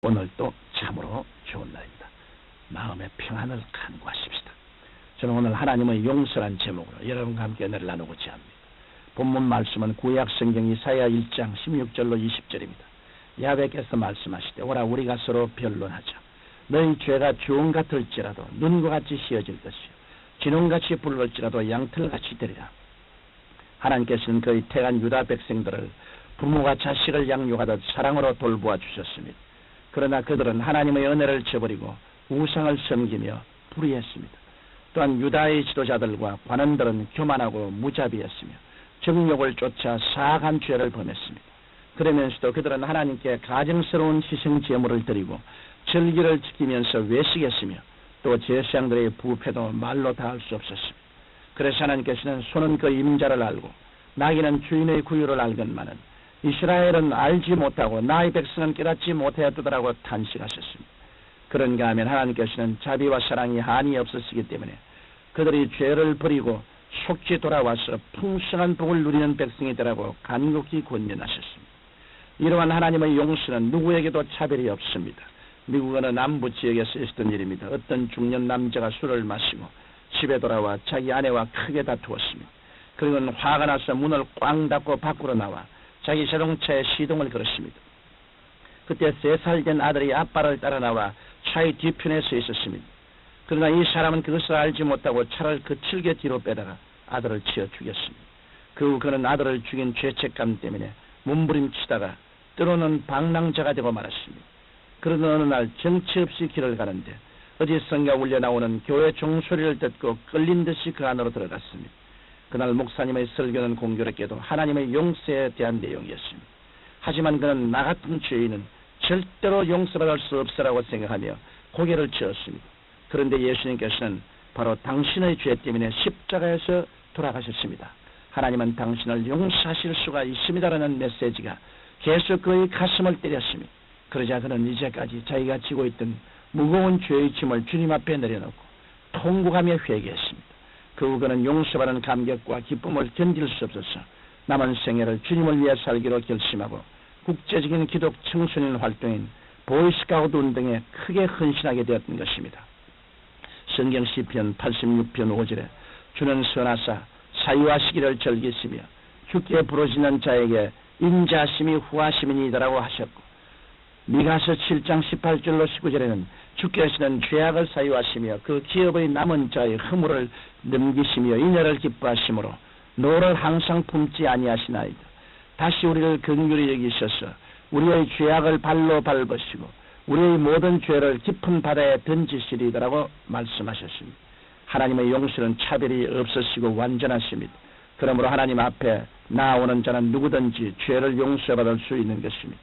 오늘도 참으로 좋은 날입니다. 마음의 평안을 간구하십시다. 저는 오늘 하나님의 용서란 제목으로 여러분과 함께 은혜를 나누고자 합니다. 본문 말씀은 구약 성경 이사야 1장 16절로 20절입니다. 야훼께서 말씀하시되 오라 우리가 서로 변론하자. 너희 죄가 주홍 같을지라도 눈과 같이 휘어질 것이요 진홍같이 붉을지라도 양털같이 되리라. 하나님께서는 그의 택한 유다 백성들을 부모가 자식을 양육하듯 사랑으로 돌보아 주셨습니다. 그러나 그들은 하나님의 은혜를 저버리고 우상을 섬기며 불의했습니다. 또한 유다의 지도자들과 관원들은 교만하고 무자비했으며 정욕을 쫓아 사악한 죄를 범했습니다. 그러면서도 그들은 하나님께 가증스러운 희생 제물을 드리고 절기를 지키면서 외식했으며 또 제사장들의 부패도 말로 다 할 수 없었습니다. 그래서 하나님께서는 소는 그 임자를 알고 나귀는 주인의 구유를 알건만은 이스라엘은 알지 못하고 나의 백성은 깨닫지 못하였더라고 탄식하셨습니다. 그런가 하면 하나님께서는 자비와 사랑이 한이 없으시기 때문에 그들이 죄를 버리고 속히 돌아와서 풍성한 복을 누리는 백성이 되라고 간곡히 권면하셨습니다. 이러한 하나님의 용서는 누구에게도 차별이 없습니다. 미국 어느 남부 지역에서 있었던 일입니다. 어떤 중년 남자가 술을 마시고 집에 돌아와 자기 아내와 크게 다투었습니다. 그리고는 화가 나서 문을 꽝 닫고 밖으로 나와 자기 자동차에 시동을 걸었습니다. 그때 3살 된 아들이 아빠를 따라 나와 차의 뒤편에 서 있었습니다. 그러나 이 사람은 그것을 알지 못하고 차를 거칠게 뒤로 빼다가 아들을 치어 죽였습니다. 그 후 그는 아들을 죽인 죄책감 때문에 몸부림치다가 때로는 방랑자가 되고 말았습니다. 그러던 어느 날 정치 없이 길을 가는데 어디선가 울려 나오는 교회 종소리를 듣고 끌린 듯이 그 안으로 들어갔습니다. 그날 목사님의 설교는 공교롭게도 하나님의 용서에 대한 내용이었습니다. 하지만 그는 나 같은 죄인은 절대로 용서받을 수 없으라고 생각하며 고개를 저었습니다. 그런데 예수님께서는 바로 당신의 죄 때문에 십자가에서 돌아가셨습니다. 하나님은 당신을 용서하실 수가 있습니다라는 메시지가 계속 그의 가슴을 때렸습니다. 그러자 그는 이제까지 자기가 지고 있던 무거운 죄의 짐을 주님 앞에 내려놓고 통곡하며 회개했습니다. 그 후 그는 용서받은 감격과 기쁨을 견딜 수 없어서 남은 생애를 주님을 위해 살기로 결심하고 국제적인 기독 청소년 활동인 보이스카우트 운동에 크게 헌신하게 되었던 것입니다. 성경 시편 86편 5절에 주는 선하사 사유하시기를 즐기시며 주께 부르짖는 자에게 인자하심이 후하심이니이다라고 하셨고 미가서 7장 18절로 19절에는 주께서는 죄악을 사유하시며 그 기업의 남은 자의 허물을 넘기시며 인애를 기뻐하심으로 노를 항상 품지 아니하시나이다. 다시 우리를 긍휼히 여기셔서 우리의 죄악을 발로 밟으시고 우리의 모든 죄를 깊은 바다에 던지시리더라고 말씀하셨습니다. 하나님의 용서는 차별이 없으시고 완전하십니다. 그러므로 하나님 앞에 나아오는 자는 누구든지 죄를 용서받을 수 있는 것입니다.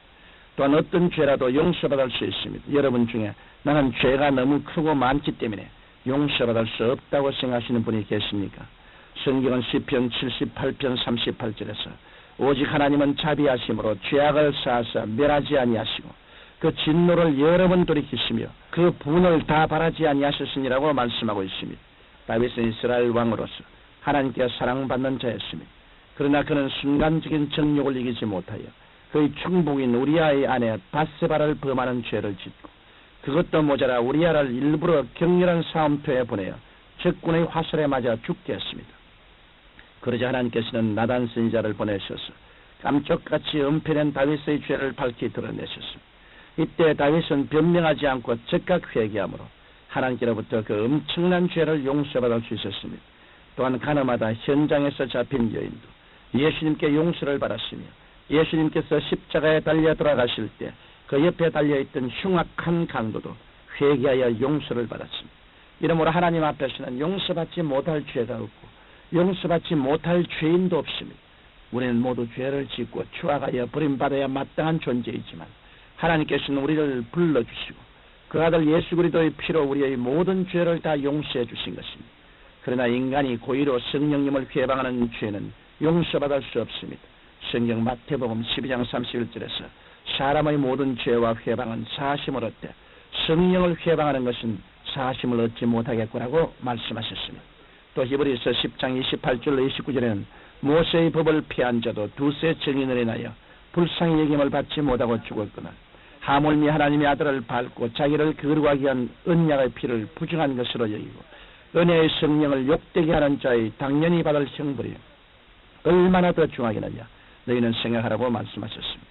또한 어떤 죄라도 용서받을 수 있습니다. 여러분 중에 나는 죄가 너무 크고 많기 때문에 용서받을 수 없다고 생각하시는 분이 계십니까? 성경은 시편 78편 38절에서 오직 하나님은 자비하심으로 죄악을 사하사 멸하지 아니하시고 그 진노를 여러 번 돌이키시며 그 분을 다 바라지 아니하셨으니라고 말씀하고 있습니다. 다윗은 이스라엘 왕으로서 하나님께 사랑받는 자였습니다. 그러나 그는 순간적인 정욕을 이기지 못하여 그의 충복인 우리아의 아내 밧세바를 범하는 죄를 짓고 그것도 모자라 우리아를 일부러 격렬한 싸움터에 보내어 적군의 화살에 맞아 죽게 했습니다. 그러자 하나님께서는 나단 선지자를 보내셔서 깜짝같이 은폐된 다윗의 죄를 밝히 드러내셨습니다. 이때 다윗은 변명하지 않고 즉각 회개함으로 하나님께로부터 그 엄청난 죄를 용서받을 수 있었습니다. 또한 가늠하다 현장에서 잡힌 여인도 예수님께 용서를 받았으며 예수님께서 십자가에 달려 돌아가실 때 그 옆에 달려있던 흉악한 강도도 회개하여 용서를 받았습니다. 이러므로 하나님 앞에서는 용서받지 못할 죄가 없고 용서받지 못할 죄인도 없습니다. 우리는 모두 죄를 짓고 추악하여 버림받아야 마땅한 존재이지만 하나님께서는 우리를 불러주시고 그 아들 예수 그리스도의 피로 우리의 모든 죄를 다 용서해 주신 것입니다. 그러나 인간이 고의로 성령님을 회방하는 죄는 용서받을 수 없습니다. 성경 마태복음 12장 31절에서 사람의 모든 죄와 회방은 사심을 얻되 성령을 회방하는 것은 사심을 얻지 못하겠구나고 말씀하셨습니다. 또 히브리서 10장 28절로 29절에는 모세의 법을 피한 자도 두세 증인을 인하여 불쌍히 여김을 받지 못하고 죽었거늘 하물며 하나님의 아들을 밟고 자기를 거룩하게 위한 언약의 피를 부정한 것으로 여기고 은혜의 성령을 욕되게 하는 자의 당연히 받을 형벌이 얼마나 더 중하겠느냐 너희는 생각하라고 말씀하셨습니다.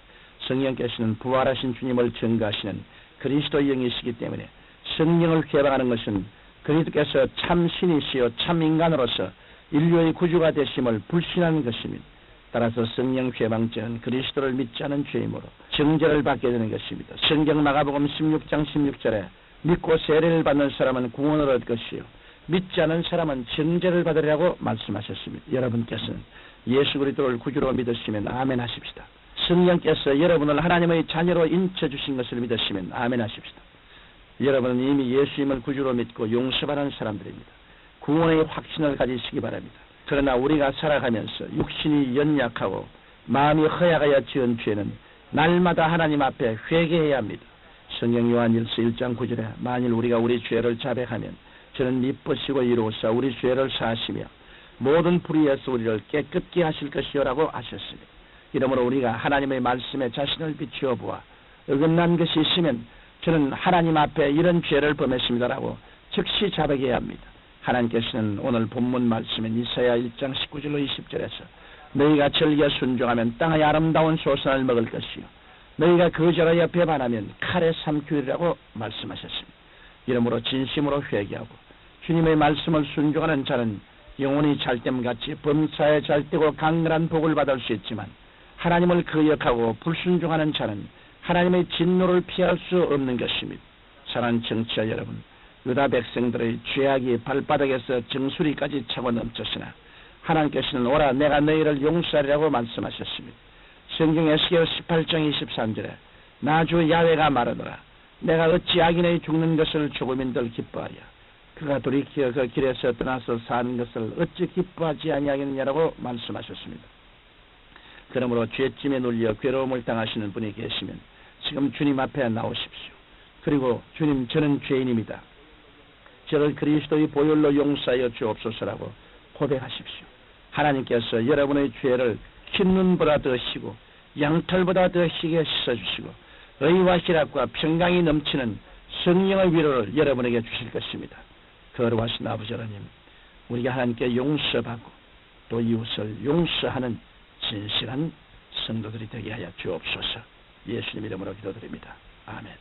성령께서는 부활하신 주님을 증거하시는 그리스도의 영이시기 때문에 성령을 회방하는 것은 그리스도께서 참 신이시요 참 인간으로서 인류의 구주가 되심을 불신하는 것입니다. 따라서 성령 회방죄는 그리스도를 믿지 않은 죄이므로 정죄를 받게 되는 것입니다. 성경 마가복음 16장 16절에 믿고 세례를 받는 사람은 구원을 얻을 것이요 믿지 않은 사람은 정죄를 받으리라고 말씀하셨습니다. 여러분께서는 예수 그리스도를 구주로 믿으시면 아멘 하십시다. 성령께서 여러분을 하나님의 자녀로 인쳐주신 것을 믿으시면 아멘 하십시다. 여러분은 이미 예수님을 구주로 믿고 용서받은 사람들입니다. 구원의 확신을 가지시기 바랍니다. 그러나 우리가 살아가면서 육신이 연약하고 마음이 허약하여 지은 죄는 날마다 하나님 앞에 회개해야 합니다. 성경 요한일서 1장 9절에 만일 우리가 우리 죄를 자백하면 저는 미쁘시고 이로써 우리 죄를 사하시며 모든 불의에서 우리를 깨끗게 하실 것이요라고 하셨습니다. 이러므로 우리가 하나님의 말씀에 자신을 비추어 보아 어긋난 것이 있으면 저는 하나님 앞에 이런 죄를 범했습니다라고 즉시 자백해야 합니다. 하나님께서는 오늘 본문 말씀인 이사야 1장 19절로 20절에서 너희가 즐겨 순종하면 땅의 아름다운 소선을 먹을 것이요 너희가 거절하여 배반하면 칼에 삼키리라고 말씀하셨습니다. 이러므로 진심으로 회개하고 주님의 말씀을 순종하는 자는 영혼이 잘됨같이 범사에 잘되고 강렬한 복을 받을 수 있지만 하나님을 거역하고 불순종하는 자는 하나님의 진노를 피할 수 없는 것입니다. 사랑하는 청취자 여러분, 유다 백성들의 죄악이 발바닥에서 정수리까지 차고 넘쳤으나 하나님께서는 오라 내가 너희를 용서하리라고 말씀하셨습니다. 성경 에스겔 18장 23절에 나 주 야훼가 말하노라 내가 어찌 악인의 죽는 것을 조금인들 기뻐하랴 그가 돌이켜 그 길에서 떠나서 사는 것을 어찌 기뻐하지 아니하겠느냐라고 말씀하셨습니다. 그러므로 죄짐에 눌려 괴로움을 당하시는 분이 계시면 지금 주님 앞에 나오십시오. 그리고 주님 저는 죄인입니다. 저를 그리스도의 보혈로 용서하여 주옵소서라고 고백하십시오. 하나님께서 여러분의 죄를 흰눈보다 더 희고 양털보다 더 희게 씻어주시고 의와 희락과 평강이 넘치는 성령의 위로를 여러분에게 주실 것입니다. 거룩하신 아버지 하나님, 우리가 하나님께 용서받고 또 이웃을 용서하는 진실한 성도들이 되게 하여 주옵소서. 예수님 이름으로 기도드립니다. 아멘.